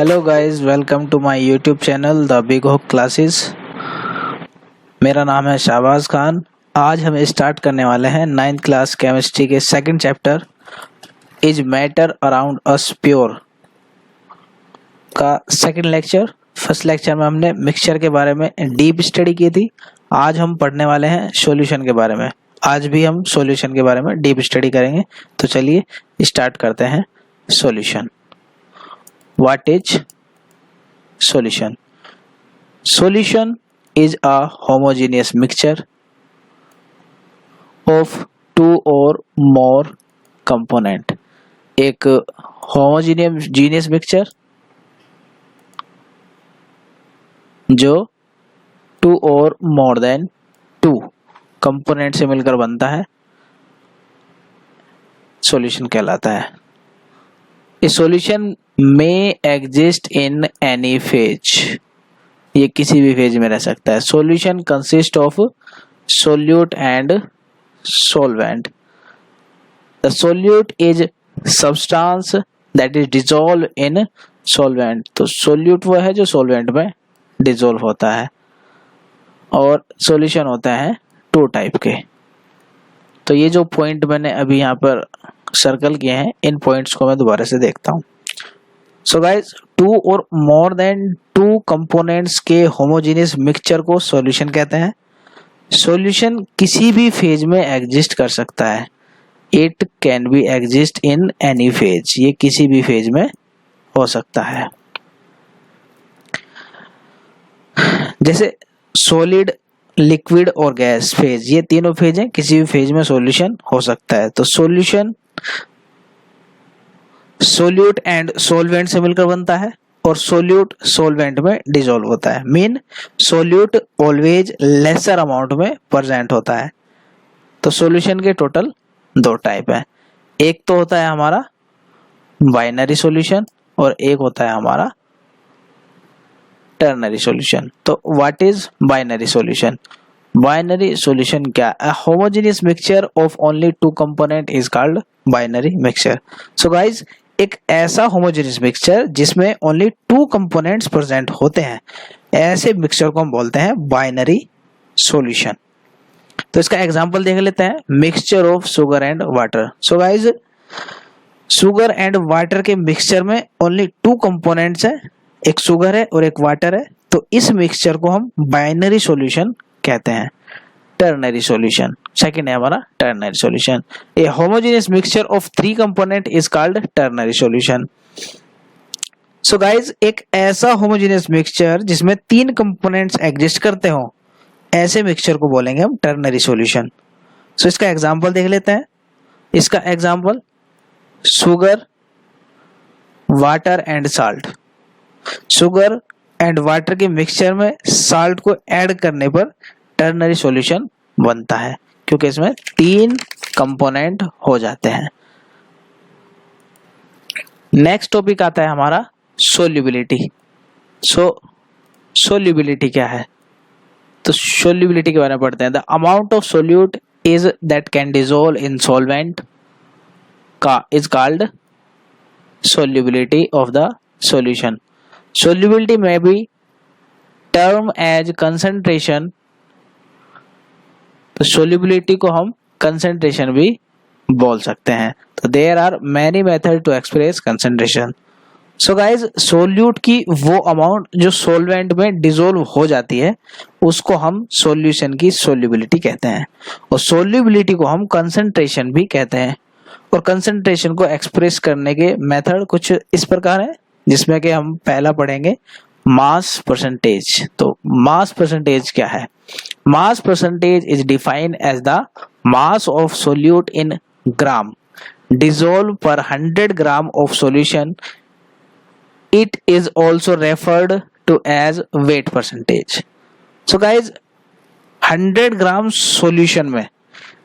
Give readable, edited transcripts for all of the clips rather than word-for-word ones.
Hello guys, welcome to my YouTube channel the big hope classes. मेरा नाम है शाहबाज खान। आज हम स्टार्ट करने वाले हैं 9th क्लास केमिस्ट्री के second chapter is matter around us pure का सेकंड लेक्चर। फर्स्ट लेक्चर में हमने मिक्सचर के बारे में डीप स्टडी की थी। आज हम पढ़ने वाले हैं सॉल्यूशन के बारे में। आज भी हम सॉल्यूशन के बारे में डीप स्टडी करेंगे। तो चलिए स्टार्ट करते हैं। Solution, what is solution? Solution is a homogeneous mixture of two or more component। एक homogeneous mixture जो two or more than two component से मिलकर बनता है, solution कहलाता है। A solution may exist in any phase। ये किसी भी फेज में रह सकता है। Solution consist of solute and solvent। The solute is substance that is dissolved in solvent। तो solute वो है जो solvent में dissolve होता है, और solution होता है टू टाइप के। तो ये जो पॉइंट मैंने अभी यहाँ पर सर्कल किए हैं, इन पॉइंट्स को मैं दोबारा से देखता हूँ। सो गाइज, टू और मोर देन टू कंपोनेंट्स के होमोजेनियस मिक्सचर को सॉल्यूशन कहते हैं। सॉल्यूशन किसी भी फेज में एग्जिस्ट कर सकता है। It can be exist in any phase. ये किसी भी फेज में हो सकता है। जैसे सॉलिड, लिक्विड और गैस फेज, ये तीनों फेज हैं। किसी भी फेज में सॉल्यूशन हो सकता है। तो सॉल्यूशन सोल्यूट एंड सोलवेंट से मिलकर बनता है, और सोल्यूट सोलवेंट में डिसॉल्व होता है। Mean solute always lesser amount में प्रेजेंट होता है। तो सॉल्यूशन के टोटल दो टाइप है। एक तो होता है हमारा बाइनरी सॉल्यूशन, और एक होता है हमारा टर्नरी सॉल्यूशन। तो what is binary solution? Binary solution क्या? A homogeneous mixture of only two component is called binary mixture. So guys, एक ऐसा होमोजेनियस मिक्सचर जिसमें ओनली टू कंपोनेंट्स प्रेजेंट होते हैं, ऐसे मिक्सचर को हम बोलते हैं बाइनरी सॉल्यूशन। तो इसका एग्जांपल देख लेते हैं। Mixture of sugar and water. So guys, sugar and water के मिक्सचर में ओनली टू कंपोनेंट्स है, एक शुगर है और एक वाटर है। तो इस मिक्सचर को हम बाइनरी सॉल्यूशन कहते हैं। टर्नरी सॉल्यूशन सेकंड है हमारा ternary solution. A homogeneous mixture of three component is called ternary solution. So guys, एक ऐसा होमोजेनियस मिक्सचर जिसमें तीन कंपोनेंट्स एग्जिस्ट करते हो, ऐसे मिक्सचर को बोलेंगे हम टर्नरी सॉल्यूशन। सो इसका एग्जांपल देख लेते हैं। इसका example sugar, water and salt. Sugar and water के मिक्सचर में साल्ट को ऐड करने पर टर्नरी सॉल्यूशन बनता है, क्योंकि इसमें तीन कंपोनेंट हो जाते हैं। नेक्स्ट टॉपिक आता है हमारा सोल्युबिलिटी। सोल्युबिलिटी क्या है? तो सोल्युबिलिटी के बारे में पढ़ते हैं। The amount of solute is that can dissolve in solvent का is called solubility of the solution. Solubility may be term as concentration। तो solubility को हम concentration भी बोल सकते हैं। तो there are many methods to express concentration। So guys, solute की वो अमाउंट जो solvent में dissolve हो जाती है, उसको हम solution की solubility कहते हैं, और solubility को हम concentration भी कहते हैं। और concentration को express करने के मेथड कुछ इस प्रकार है, जिसमें कि हम पहला पढ़ेंगे मास परसेंटेज। तो मास परसेंटेज क्या है? Mass percentage is defined as the mass of solute in gram dissolve per 100 gram of solution. It is also referred to as weight percentage. So guys, 100 gram solution में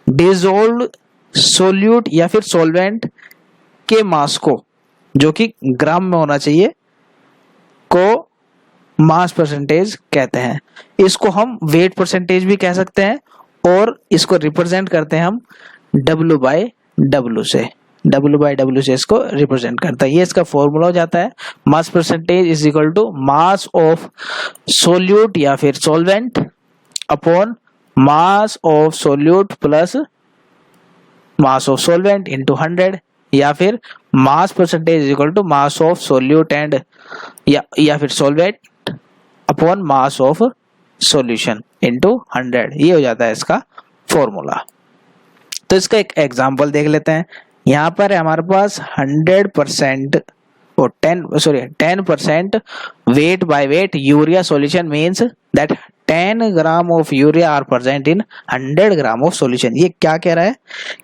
dissolve solute या फिर solvent के मास को, जो कि ग्राम में होना चाहिए, को मास परसेंटेज कहते हैं। इसको हम वेट परसेंटेज भी कह सकते हैं, और इसको रिप्रेजेंट करते हैं हम W/W से। W/W से इसको रिप्रेजेंट करता है। ये इसका फॉर्मूला हो जाता है, mass percentage is equal to mass of solute या फिर solvent upon mass of solute plus mass of solvent into 100, या फिर mass percentage is equal to mass of solute and या फिर solvent upon mass of solution into 100। ये हो जाता है इसका फॉर्मूला। तो इसका एक एग्जांपल देख लेते हैं। यहाँ पर हमारे पास 100% और 10% weight by weight urea solution means that 10 gram of urea are present in 100 gram of solution। ये क्या कह रहा है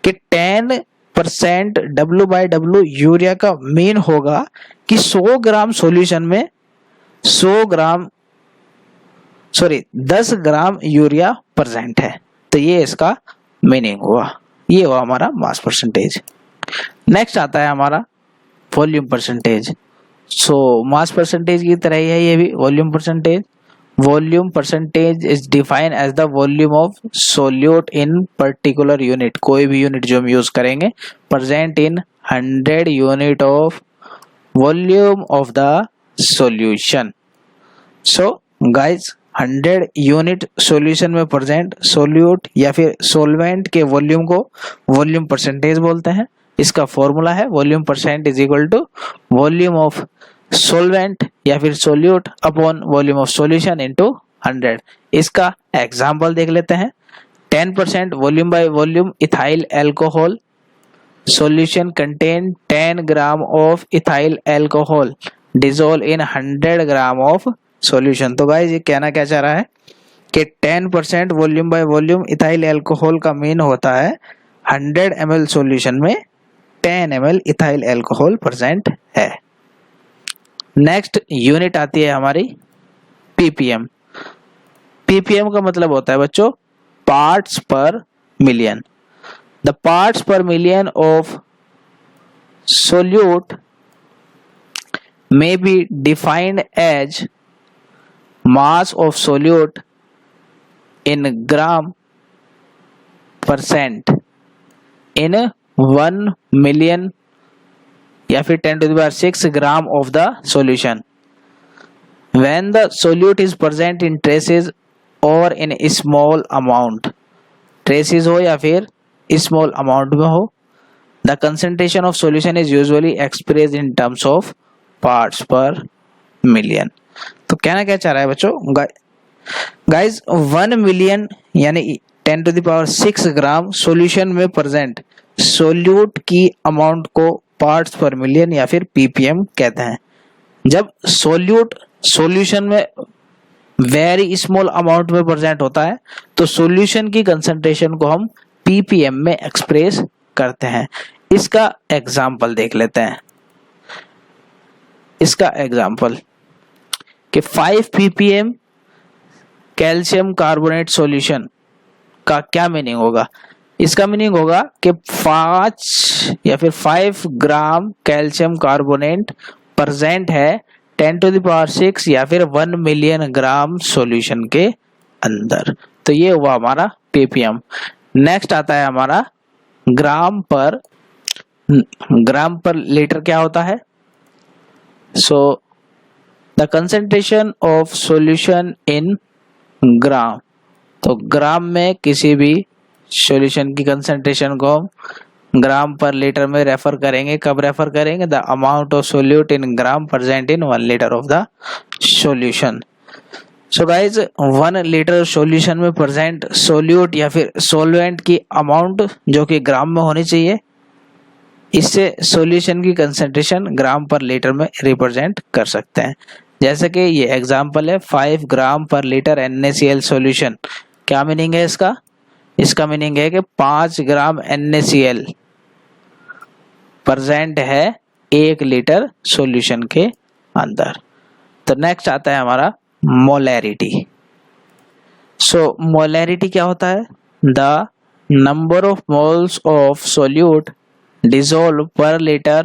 कि 10% W/W यूरिया का मीन होगा कि 100 ग्राम सॉल्यूशन में 10 ग्राम यूरिया प्रेजेंट है। तो ये इसका मीनिंग हुआ, ये हुआ हमारा मास परसेंटेज। नेक्स्ट आता है हमारा volume percentage. So mass percentage की तरह ही है ये भी volume percentage. Volume percentage is defined as the volume of solute in particular unit, कोई भी यूनिट जो हम यूज करेंगे, present in 100 unit of volume of the solution. So guys 100 unit solution में प्रेजेंट सोल्यूट या फिर सॉल्वेंट के volume को वॉल्यूम परसेंटेज बोलते हैं। इसका फॉर्मूला है volume percent is equal to volume of solvent या फिर solute upon volume of solution into 100। इसका एग्जांपल देख लेते हैं। 10% volume by volume ethyl alcohol solution contain 10 gram of ethyl alcohol dissolve in 100 gram of solution. तो guys ये कहना क्या चाह रहा है कि 10% volume by volume ethyl alcohol का मीन होता है 100 ml सॉल्यूशन में 10 ml इथाइल एल्कोहल प्रेजेंट है। नेक्स्ट यूनिट आती है हमारी ppm। ppm का मतलब होता है बच्चों पार्ट्स पर मिलियन। द पार्ट्स पर million of solute may be defined as mass of solute in gram percent in 1 million या फिर 10⁶ gram of the solution. When the solute is present in traces or in small amount, traces हो या फिर small amount में हो, the concentration of solution is usually expressed in terms of parts per million। तो कहना क्या चाह रहा है बच्चों, गाइज 1 मिलियन यानी 10⁶ ग्राम सॉल्यूशन में प्रेजेंट सोल्यूट की अमाउंट को पार्ट्स पर मिलियन या फिर ppm कहते हैं। जब सोल्यूट सॉल्यूशन में वेरी स्मॉल अमाउंट में प्रेजेंट होता है तो सॉल्यूशन की कंसंट्रेशन को हम ppm में एक्सप्रेस करते हैं। इसका एग्जांपल देख लेते हैं। इसका एग्जांपल कि 5 ppm कैल्शियम कार्बोनेट सॉल्यूशन का क्या मीनिंग होगा। इसका मीनिंग होगा कि 5 या फिर 5 ग्राम कैल्शियम कार्बोनेट प्रेजेंट है 10⁶ या फिर 1 मिलियन ग्राम सॉल्यूशन के अंदर। तो ये हुआ हमारा ppm। नेक्स्ट आता है हमारा ग्राम पर लीटर क्या होता है। So the concentration of solution in gram, तो ग्राम में किसी भी सॉल्यूशन की कंसंट्रेशन को हम ग्राम पर लीटर में रेफर करेंगे। कब रेफर करेंगे, the amount of solute in gram present in 1 litre of the solution. So guys 1 litre solution में प्रेजेंट सोल्यूट या फिर सॉल्वेंट की अमाउंट जो कि ग्राम में होनी चाहिए, इससे सॉल्यूशन की कंसंट्रेशन ग्राम पर लीटर में रिप्रेजेंट कर सकते हैं। जैसे कि ये एग्जांपल है 5 ग्राम पर लीटर NaCl सॉल्यूशन। क्या मीनिंग है इसका, इसका मीनिंग है कि 5 ग्राम NaCl प्रेजेंट है 1 लीटर सॉल्यूशन के अंदर। तो नेक्स्ट आता है हमारा मोलैरिटी। सो मोलैरिटी क्या होता है, the number of moles of solute dissolved per liter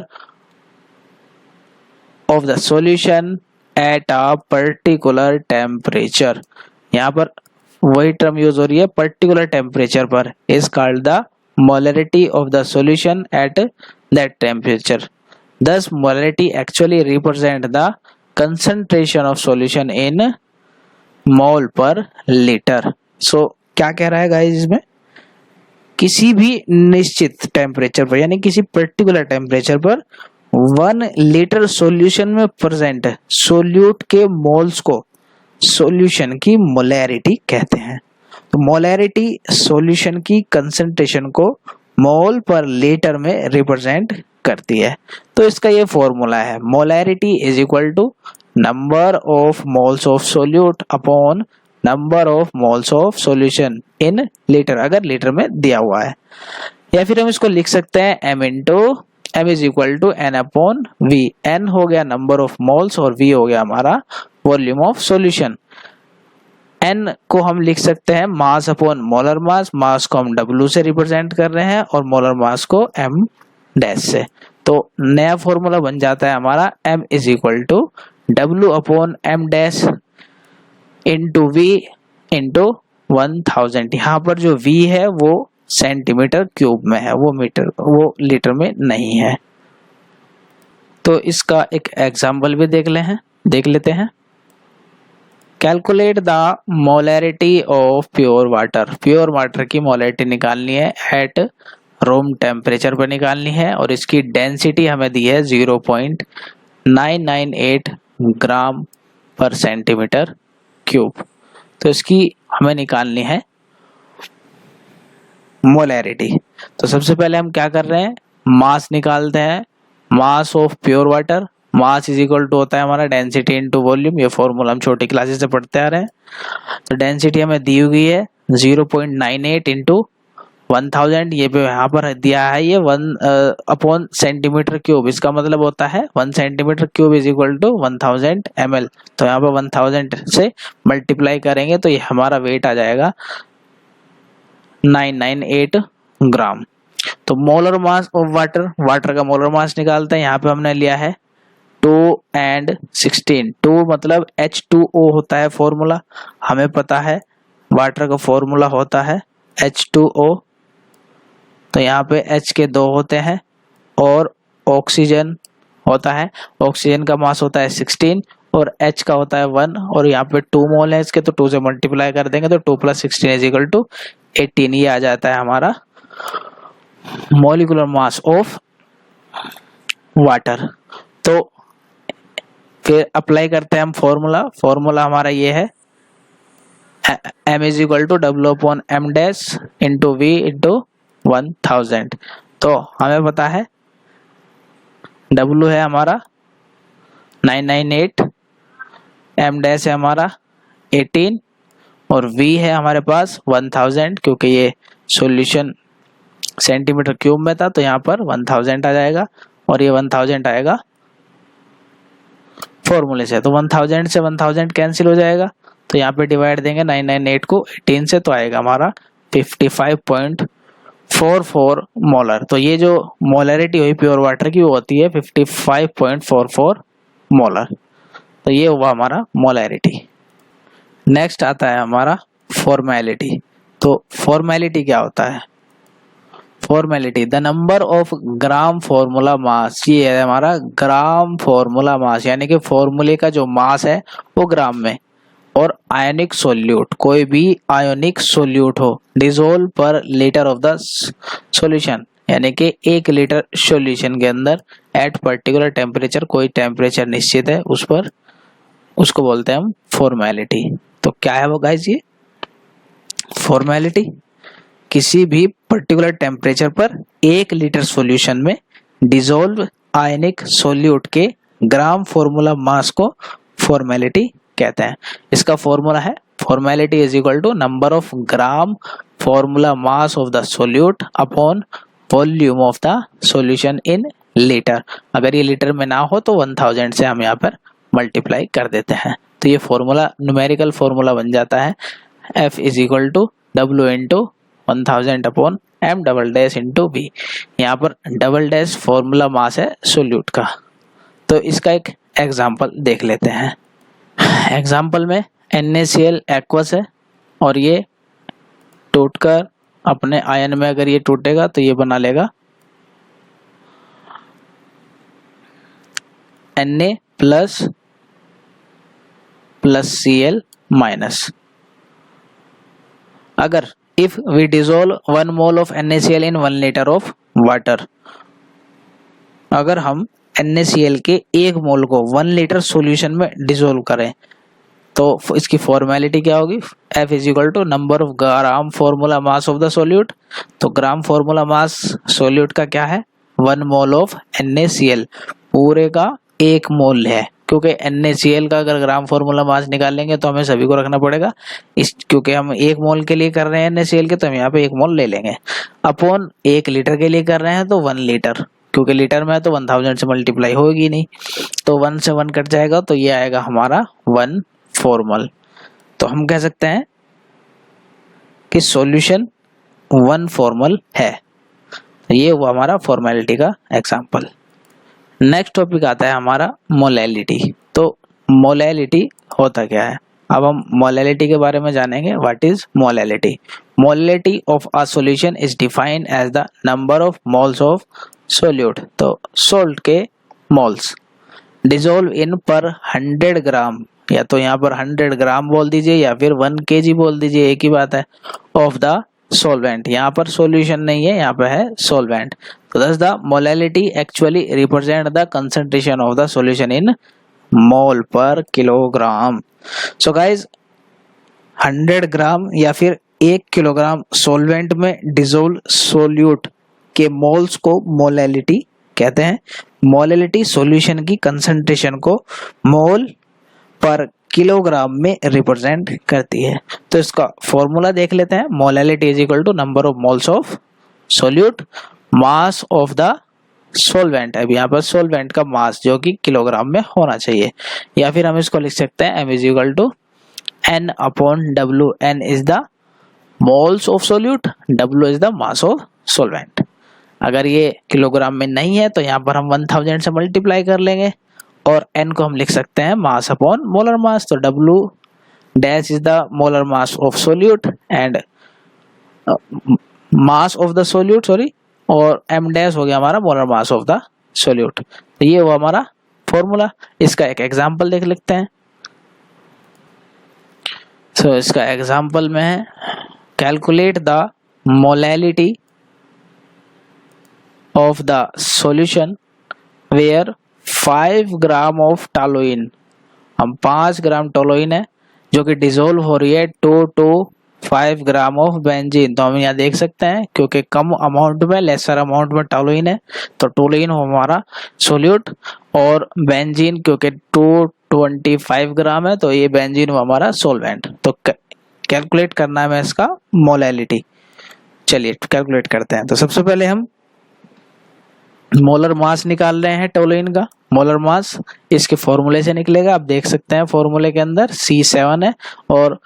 of the solution at a particular temperature। यहाँ पर वही टर्म यूज हो रही है पर्टिकुलर टेम्परेचर पर, is called the molarity of the solution at that temperature. Thus molarity actually represent the concentration of solution in mole per liter. So क्या कह रहा है गाइस इसमें, किसी भी निश्चित टेम्परेचर पर यानी किसी पर्टिकुलर टेम्परेचर पर 1 लीटर सॉल्यूशन में प्रेजेंट सोल्यूट के मोल्स को सॉल्यूशन की मोलैरिटी कहते हैं। तो मोलैरिटी सॉल्यूशन की कंसंट्रेशन को मोल पर लीटर में रिप्रेजेंट करती है। तो इसका ये फॉर्मूला है, molarity is equal to number of moles of solute upon number of moles of solution in litre, अगर लीटर में दिया हुआ है। या फिर हम इसको लिख सकते हैं m into M is equal to N upon V. N हो गया नंबर ऑफ मोल्स और वी हो गया हमारा वॉल्यूम ऑफ सॉल्यूशन। n को हम लिख सकते हैं मास अपॉन मोलर मास, मास को हम W से रिप्रेजेंट कर रहे हैं और मोलर मास को m डैश से। तो नया फॉर्मूला बन जाता है हमारा m is equal to W upon m dash into V into 1000। यहाँ पर जो V है वो सेंटीमीटर क्यूब में है, वो लीटर में नहीं है। तो इसका एक एग्जाम्पल भी देख लेते हैं। Calculate the molarity of pure water. Pure water की मोलैरिटी निकालनी है एट रूम टेम्परेचर पर निकालनी है और इसकी डेंसिटी हमें दी है 0.998 ग्राम पर सेंटीमीटर क्यूब। तो इसकी हमें निकालनी है मोलैरिटी। तो सबसे पहले हम क्या कर रहे हैं, मास निकालते हैं। Mass of pure water, mass is equal to होता है हमारा डेंसिटी इनटू वॉल्यूम। ये फॉर्मूला हम छोटी क्लासेस से पढ़ते आ रहे हैं। तो डेंसिटी हमें दी हुई है 0.98 इंटू 1000, ये पे यहाँ पर दिया है ये 1 अपॉन सेंटीमीटर क्यूब। इसका मतलब होता है 1 centimetre cube is equal to 1000 ml। तो यहाँ पर 1000 से मल्टीप्लाई करेंगे तो ये हमारा वेट आ जाएगा 998 ग्राम। तो मोलर मास ऑफ वाटर का मोलर मास निकालते हैं। यहाँ पे हमने लिया है 2 and 16। 2 मतलब H2O होता है फॉर्मूला, हमें पता है वाटर का फॉर्मूला होता है H2O। तो यहाँ पे H के 2 होते हैं और ऑक्सीजन होता है, ऑक्सीजन का मास होता है 16 और H का होता है 1 और यहाँ पे 2 मोल है इसके, तो 2 से मल्टीप्लाई कर देंगे तो 2 + 16 इज इक्वल टू 18। ये आ जाता है हमारा मॉलिक्यूलर मास ऑफ वाटर। तो फिर अप्लाई करते हैं हम फॉर्मूला हमारा ये है m is equal to W upon m dash into V into 1000। तो हमें पता है W है हमारा 998, m डैश है हमारा 18 और V है हमारे पास 1000, क्योंकि ये सॉल्यूशन सेंटीमीटर क्यूब में था तो यहाँ पर 1000 आ जाएगा और ये 1000 आएगा फॉर्मूले से। तो 1000 से 1000 कैंसिल हो जाएगा तो यहाँ पे डिवाइड देंगे 998 को 18 से, तो आएगा हमारा 55.44 मोलर। तो ये जो मोलरिटी हुई प्योर वाटर की वो होती है 55.44 मोलर। तो ये हुआ हमारा मोलरिटी। नेक्स्ट आता है हमारा फॉर्मेलिटी। तो फॉर्मेलिटी क्या होता है, formality the number of gram formula मास। ये है हमारा ग्राम फॉर्मूला मास, यानी कि फॉर्मूले का जो मास है वो ग्राम में। और आयनिक सोल्यूट, कोई भी आयोनिक सोल्यूट हो डिजोल्व पर लीटर ऑफ द सॉल्यूशन, यानी कि 1 लीटर सॉल्यूशन के अंदर एट पर्टिकुलर टेम्परेचर, कोई टेम्परेचर निश्चित है उस पर, उसको बोलते हैं हम फॉर्मेलिटी। तो क्या है वो गाइस, ये फॉर्मेलिटी किसी भी पर्टिकुलर टेम्परेचर पर 1 लीटर सॉल्यूशन में डिसॉल्व आयनिक सोल्यूट के ग्राम फॉर्मूला मास को फॉर्मेलिटी कहते हैं। इसका फॉर्मूला है formality is equal to number of gram formula mass of the solute upon volume of the solution in litre. अगर ये लीटर में ना हो तो 1000 से हम यहाँ पर मल्टीप्लाई कर देते हैं। तो ये फॉर्मूला न्यूमेरिकल फॉर्मूला बन जाता है F is equal to W into 1000 upon M double dash into B। यहाँ पर डबल डैश फॉर्मूला मास है सोल्यूट का। तो इसका एक एग्जाम्पल देख लेते हैं। एग्जाम्पल में NaCl एक्वस है और ये टूटकर अपने आयन में, अगर ये टूटेगा तो ये बना लेगा Na प्लस Cl माइनस। अगर if we dissolve 1 mole of NaCl in 1 liter of water, अगर हम NaCl के 1 मोल को 1 लीटर सॉल्यूशन में डिसोल्व करें तो इसकी फॉर्मेलिटी क्या होगी, F is equal to number of gram formula mass of the solute. तो ग्राम फॉर्मूला मास सोल्यूट का क्या है, 1 मोल ऑफ NaCl, पूरे का 1 मोल है, क्योंकि NaCl का अगर ग्राम फॉर्मूला मास निकालेंगे तो हमें सभी को रखना पड़ेगा, क्योंकि हम 1 मोल के लिए कर रहे हैं NaCl के, तो हम यहाँ पे 1 मोल ले लेंगे। अपॉन 1 लीटर के लिए कर रहे हैं तो 1 लीटर, क्योंकि लीटर में तो 1000 से मल्टीप्लाई होगी नहीं, तो 1 से 1 कट जाएगा, तो ये आएगा हमारा 1 फॉर्मल। तो हम कह सकते हैं कि सॉल्यूशन 1 फॉर्मल है। ये हुआ हमारा फॉर्मेलिटी का एग्जांपल। नेक्स्ट टॉपिक आता है हमारा मोलैलिटी। तो मोलैलिटी होता क्या है, अब हम मोलैलिटी के बारे में जानेंगे। What is molality? Molality of a solution is defined as the number of moles of solute. तो सोल्ट के मोल्स डिसॉल्व इन पर 100 ग्राम, या तो यहाँ पर 100 ग्राम बोल दीजिए या फिर 1 kg बोल दीजिए, एक ही बात है, ऑफ द सॉल्वेंट। यहाँ पर सॉल्यूशन नहीं है, यहाँ पे है सॉल्वेंट। तो thus the molality actually represent the concentration of the solution in mole per kilogram. So guys 100 ग्राम या फिर 1 किलोग्राम सॉल्वेंट में डिसोल्व सोल्यूट के मोल्स को मोलैलिटी कहते हैं। मोलैलिटी सॉल्यूशन की कंसंट्रेशन को मोल पर किलोग्राम में रिप्रेजेंट करती है। तो इसका फॉर्मूला देख लेते हैं। Molality is equal to number of moles of solute mass of the solvent. अब यहाँ पर सोल्वेंट का मास जो कि किलोग्राम में होना चाहिए, या फिर हम इसको लिख सकते हैं m is equal to n upon w। n is the moles of solute, w is the mass of solvent. अगर ये किलोग्राम में नहीं है तो यहाँ पर हम 1000 से मल्टीप्लाई कर लेंगे, और n को हम लिख सकते हैं मास अपॉन मोलर मास। तो w dash is the molar mass of solute and mass of the solute, sorry, और m डैश हो गया हमारा molar mass of the solute. तो ये हुआ हमारा फॉर्मूला। इसका एक एग्जांपल देख लेते हैं। तो इसका एग्जांपल में है calculate the molality of the solution where 5 gram of toluene, हम 5 ग्राम टोलुइन है जो कि डिसोल्व हो रही है 2 to 5 ग्राम ऑफ बेंजीन। तो हम यहाँ देख सकते हैं क्योंकि कम अमाउंट में, लेसर अमाउंट में टोलुइन है, तो टोलुइन हो हमारा सोल्यूट, और बेंजीन क्योंकि 225 ग्राम है तो ये बेंजीन हो हमारा सोल्वेंट। तो कैलकुलेट करना है इसका मोलैलिटी। चलिए कैलकुलेट करते हैं। तो सबसे पहले हम मोलर मास निकाल रहे हैं टोलुइन का। मोलर मास इसके फॉर्मूले से निकलेगा, आप देख सकते हैं फॉर्मूले के अंदर C7 है, और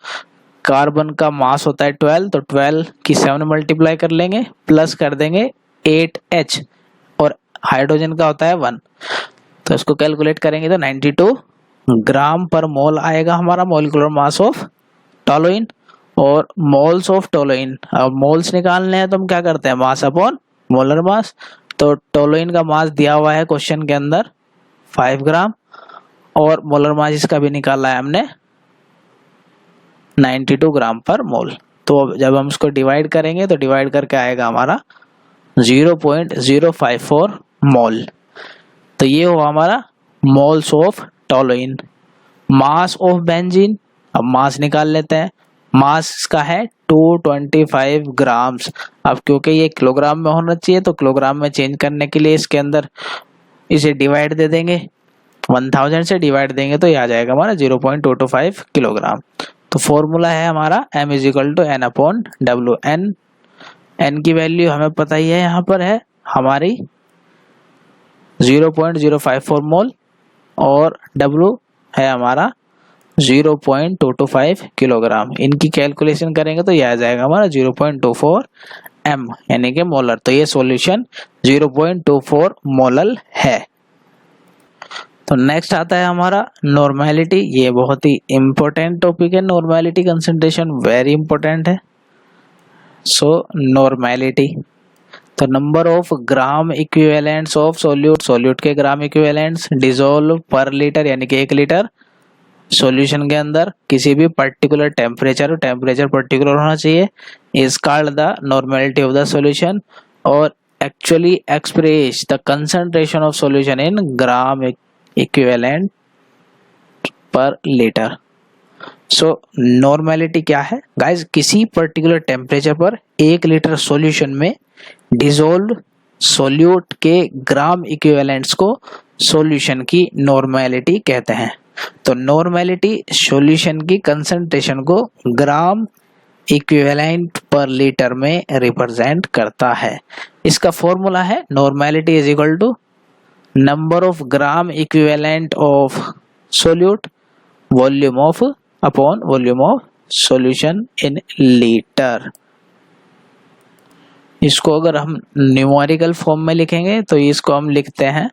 कार्बन का मास होता है 12, तो 12 की 7 मल्टीप्लाई कर लेंगे, प्लस कर देंगे 8H, और हाइड्रोजन का होता है 1। तो इसको कैलकुलेट करेंगे तो 92 ग्राम पर मोल आएगा हमारा मॉलिक्यूलर मास ऑफ टोलुइन। और मोल्स ऑफ टोलुइन, अब मोल्स निकालने हैं तो हम क्या करते हैं, मास अपॉन मोलर मास। तो टोलुइन का मास दिया हुआ है क्वेश्चन के अंदर 5 ग्राम, और मोलर मास इसका भी निकाला है हमने 92 ग्राम पर मोल। तो जब हम इसको डिवाइड करेंगे तो डिवाइड करके आएगा हमारा 0.054 मोल। तो ये हुआ हमारा moles of toluene. Mass of benzene, अब मास निकाल लेते हैं। मास इसका है 225 ग्राम्स। अब क्योंकि ये किलोग्राम में होना चाहिए तो किलोग्राम में चेंज करने के लिए इसके अंदर इसे डिवाइड दे देंगे, 1000 से डिवाइड देंगे तो ये आ जाएगा हमारा 0.225 किलोग्राम। तो फॉर्मूला है हमारा m is equal to n upon w। n की वैल्यू हमें पता ही है, यहाँ पर है हमारी 0.054 मोल, और w है हमारा 0.225 किलोग्राम। इनकी कैलकुलेशन करेंगे तो यह आ जाएगा हमारा 0.24 m, यानी कि मोलर। तो ये सॉल्यूशन 0.24 मोलल है। तो नेक्स्ट आता है हमारा नॉर्मेलिटी। ये बहुत ही इंपॉर्टेंट टॉपिक है। नॉर्मेलिटी कंसंट्रेशन वेरी इंपॉर्टेंट है। सो नॉर्मेलिटी, तो number of gram equivalents of solute के ग्राम इक्विवेलेंट्स डिसॉल्व पर लीटर यानी कि 1 लीटर सॉल्यूशन के अंदर किसी भी पर्टिकुलर टेम्परेचर पर्टिकुलर होना चाहिए is called the normality of the solution और actually express the concentration of solution in gram equivalent per litre. So normality क्या है गाइस, किसी पर्टिकुलर टेम्परेचर पर 1 लीटर सॉल्यूशन में डिसॉल्व सोल्यूट के ग्राम इक्विवेलेंट्स को सॉल्यूशन की नॉर्मेलिटी कहते हैं। तो नॉर्मेलिटी सॉल्यूशन की कंसंट्रेशन को ग्राम इक्विवेलेंट पर लीटर में रिप्रेजेंट करता है। इसका फॉर्मूला है normality is equal to number of gram equivalent of solute volume of upon volume of solution in litre. इसको अगर हम न्यूमेरिकल फॉर्म में लिखेंगे तो इसको हम लिखते हैं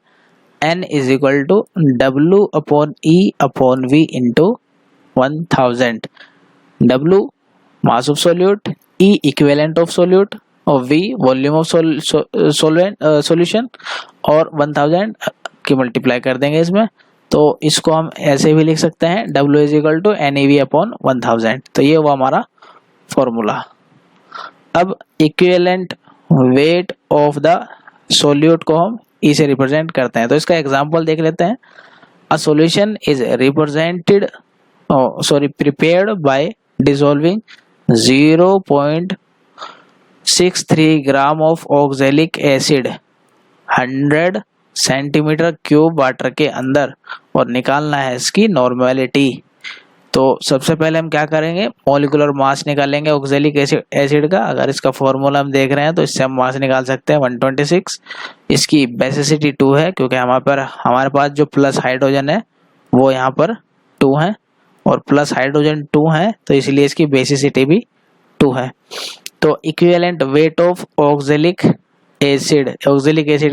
N is equal to W upon E upon V into 1000। W mass of solute, E equivalent of solute और V वॉल्यूम ऑफ सॉल्यूशन और 1000 की मल्टीप्लाई कर देंगे इसमें। तो इसको हम ऐसे भी लिख सकते हैं W is equal to NeV upon 1000। तो ये हुआ हमारा फॉर्मूला। अब equivalent weight of the solute को हम E से रिप्रेजेंट करते हैं। तो इसका एग्जांपल देख लेते हैं। अ solution is prepared by dissolving 0.63 gram of oxalic acid 100 centimetre cube water के अंदर और निकालना है इसकी नॉर्मेलिटी। तो सबसे पहले हम क्या करेंगे, मॉलिक्यूलर मास निकालेंगे ऑक्सैलिक एसिड का। अगर इसका फॉर्मूला हम देख रहे हैं तो इससे हम मास निकाल सकते हैं 126। इसकी बेसिसिटी 2 है क्योंकि हमारे पास जो प्लस हाइड्रोजन है वो यहाँ पर 2 है और प्लस हाइड्रोजन 2 है, तो इसलिए इसकी बेसिसिटी भी 2 है। तो equivalent weight of oxalic acid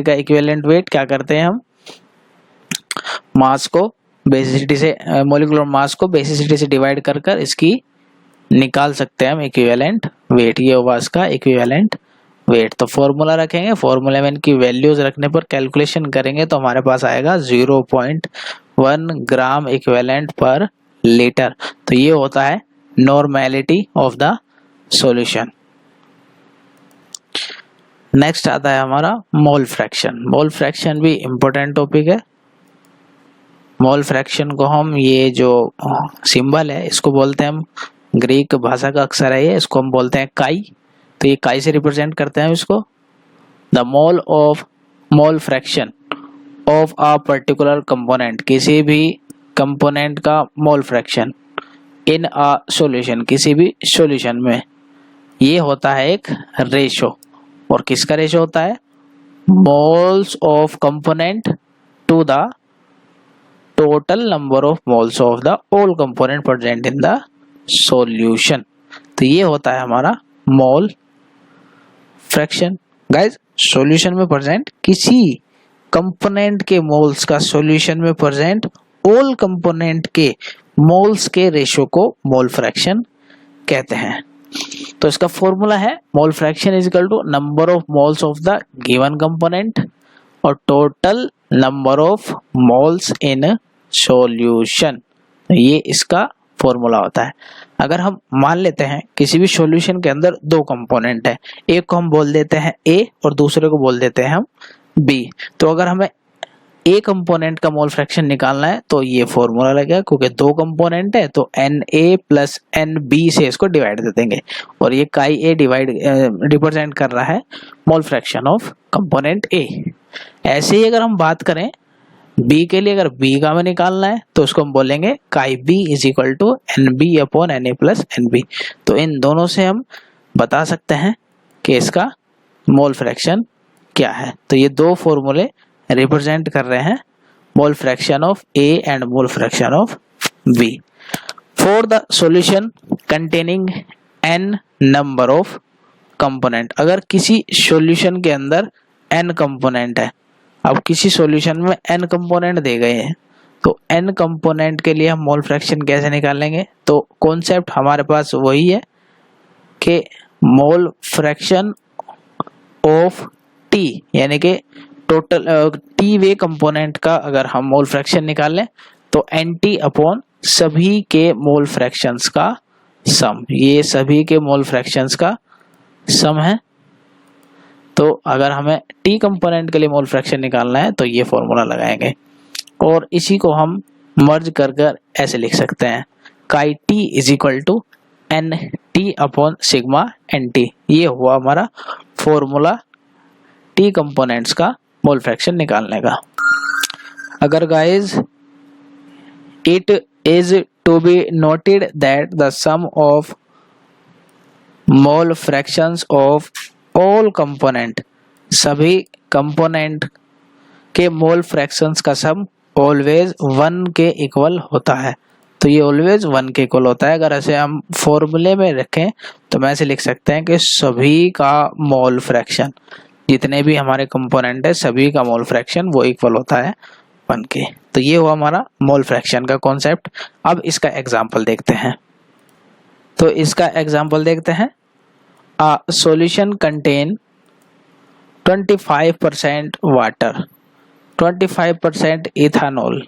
का इक्विवेलेंट वेट क्या करते हैं हम, मास को बेसिसिटी से मॉलिक्यूलर मास को बेसिसिटी से डिवाइड कर इसकी निकाल सकते हैं हम इक्विवेलेंट वेट। ये होगा इसका इक्विवेलेंट वेट। तो फॉर्मूला रखेंगे, फॉर्मूले में इनकी वैल्यूज रखने पर कैलकुलेशन करेंगे तो हमारे पास आएगा 0.1 ग्राम इक्विवेलेंट पर लीटर। तो ये होता है normality of the solution. Next आता है हमारा मोल फ्रैक्शन। मोल फ्रैक्शन भी इम्पोर्टेंट टॉपिक है। मोल फ्रैक्शन को हम, ये जो सिंबल है इसको बोलते हैं हम, ग्रीक भाषा का अक्षर है ये, इसको हम बोलते हैं काई। तो ये काई से रिप्रेजेंट करते हैं इसको। The mole fraction of a particular component, किसी भी कंपोनेंट का mole fraction in a solution, किसी भी सॉल्यूशन में, ये होता है एक रेशो। और किसका रेशो होता है, moles of component to the total number of moles of the all component present in the solution. तो ये होता है हमारा मोल फ्रैक्शन। गाइस, सॉल्यूशन में प्रेजेंट किसी कंपोनेंट के मोल्स का सॉल्यूशन में प्रेजेंट ऑल कंपोनेंट के मोल्स के रेशो को मोल फ्रैक्शन कहते हैं। तो इसका फॉर्मूला है mole fraction is equal to number of moles of the given component और total number of moles in solution. ये इसका फॉर्मूला होता है। अगर हम मान लेते हैं किसी भी सॉल्यूशन के अंदर 2 कंपोनेंट है, एक को हम बोल देते हैं A और दूसरे को बोल देते हैं हम B। तो अगर हमें A कंपोनेंट का मोल फ्रैक्शन निकालना है तो ये फॉर्मूला लगेगा, क्योंकि 2 कंपोनेंट है तो Na प्लस NB से इसको डिवाइड दे देंगे और ये काई A रिप्रेजेंट कर रहा है mole fraction of component A। ऐसे ही अगर हम बात करें B के लिए, अगर B का हमें निकालना है तो उसको हम बोलेंगे chi B is equal to NB upon Na plus NB। तो इन दोनों से हम बता सकते हैं कि इसका मोल फ्रैक्शन क्या है। तो ये 2 फॉर्मूले रिप्रेजेंट कर रहे हैं mole fraction of A and mole fraction of B। For the solution containing n number of component, अगर किसी सॉल्यूशन के अंदर n कंपोनेंट है, अब किसी सॉल्यूशन में n कंपोनेंट दे गए हैं तो n कंपोनेंट के लिए हम मोल फ्रैक्शन कैसे निकालेंगे। तो कॉन्सेप्ट हमारे पास वही है कि मोल फ्रैक्शन ऑफ टी यानी कि टोटल टी वे कंपोनेंट का अगर हम मोल फ्रैक्शन निकाल लें तो NT अपॉन सभी के मोल फ्रैक्शंस का सम, ये सभी के मोल फ्रैक्शंस का सम है। तो अगर हमें टी कंपोनेंट के लिए मोल फ्रैक्शन निकालना है तो ये फॉर्मूला लगाएंगे और इसी को हम मर्ज कर ऐसे लिख सकते हैं chi T is equal to N T upon sigma N T. ये हुआ हमारा फॉर्मूला टी कंपोनेंट्स का मोल फ्रैक्शन निकालने का। अगर guys it is to be noted that the sum of mole fractions of all component, सभी component के mole fractions का सम ऑलवेज 1 के इक्वल होता है। तो ये ऑलवेज 1 के इक्वल होता है। अगर ऐसे हम फॉर्मूले में रखें तो मैं ऐसे लिख सकते हैं कि सभी का मोल फ्रैक्शन, जितने भी हमारे कंपोनेंट है सभी का मोल फ्रैक्शन वो इक्वल होता है 1 के। तो ये हुआ हमारा मोल फ्रैक्शन का कॉन्सेप्ट। अब इसका एग्जांपल देखते हैं। तो इसका एग्जांपल देखते हैं। A solution contain 25% water, 25% ethanol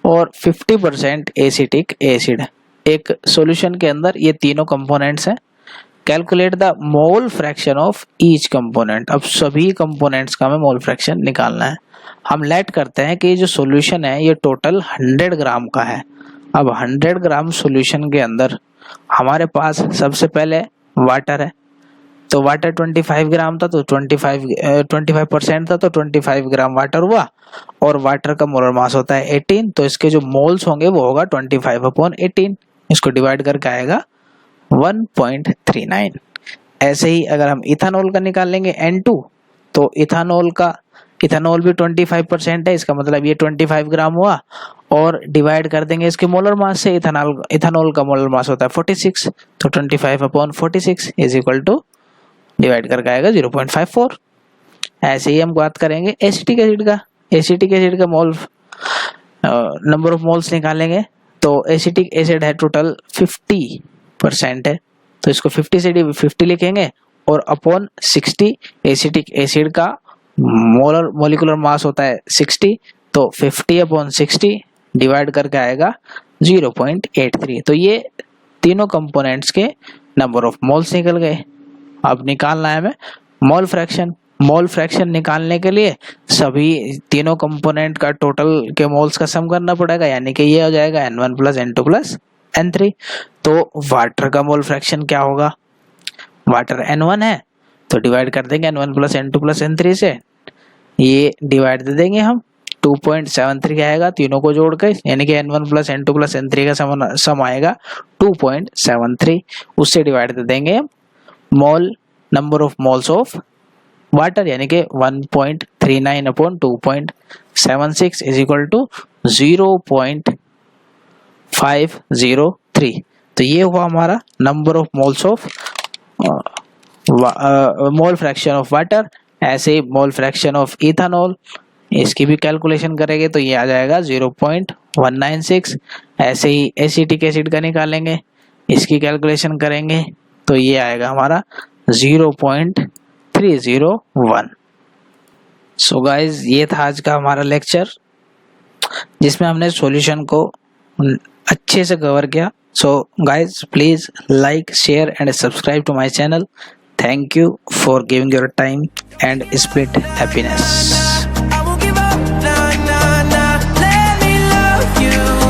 और 50% एसिटिक एसिड। एक सॉल्यूशन के अंदर ये तीनों कंपोनेंट्स हैं। Calculate the mole fraction of each component. अब सभी कंपोनेंट्स का हमें मोल फ्रैक्शन निकालना है। हम लेट करते हैं कि ये जो सॉल्यूशन है ये टोटल 100 ग्राम का है। अब 100 ग्राम सॉल्यूशन के अंदर हमारे पास सबसे पहले वाटर है। तो वाटर 25 ग्राम था तो 25% था तो 25 ग्राम वाटर हुआ और वाटर का मोलर मास होता है 18। तो इसके जो मोल्स होंगे वो होगा 25 अपॉन 18। इसको डिवाइड करके आएगा 1.39। ऐसे ही अगर हम इथानॉल का निकाल लेंगे N2 तो इथानॉल भी 25% है, इसका मतलब ये 25 ग्राम हुआ और डिवाइड कर देंगे इसके मोलर मास से। इथानॉल का मोलर मास होता है 46 तो 25 upon 46 is equal to divide करके आएगा 0.54। ऐसे ही हम बात करेंगे एसिटिक एसिड का। एसिटिक एसिड का मोल नंबर ऑफ मोल्स निकालेंगे तो एसिटिक एसिड है टोटल 50% है तो इसको 50 से 50 लिखेंगे और अपॉन 60 एसिटिक एसिड का मोलिकुलर मास होता है 60 तो 50 अपॉन 60 डिवाइड करके आएगा 0.83। तो ये तीनों कंपोनेंट्स के नंबर ऑफ मोल्स निकल गए। अब निकालना है हमें मोल फ्रैक्शन। मोल फ्रैक्शन निकालने के लिए सभी तीनों कंपोनेंट का टोटल के मोल्स का सम करना पड़ेगा, यानी कि ये हो जाएगा N1 plus N2 plus N3। तो वाटर का मोल फ्रैक्शन क्या होगा? वाटर N1 है तो डिवाइड कर देंगे N1 plus N2 plus N3 से। ये डिवाइड दे देंगे हम 2.73 आएगा तीनों को जोड़ के, यानी कि N1 plus N2 plus N3 का सम आएगा 2.73। उससे डिवाइड दे देंगे mole number of moles of water, यानी कि 1.39 अपॉन 2.76 इज इक्वल टू 0.503। तो ये हुआ हमारा number of moles of mole fraction of water. ऐसे ही मोल फ्रैक्शन ऑफ इथानॉल, इसकी भी कैलकुलेशन करेंगे तो ये आ जाएगा 0.196। ऐसे ही एसिटिक एसिड का निकालेंगे, इसकी कैलकुलेशन करेंगे तो ये आएगा हमारा 0.301। सो गाइज ये था आज का हमारा लेक्चर जिसमें हमने सॉल्यूशन को अच्छे से कवर किया। So guys please like share and subscribe to my channel. Thank you for giving your time and split happiness.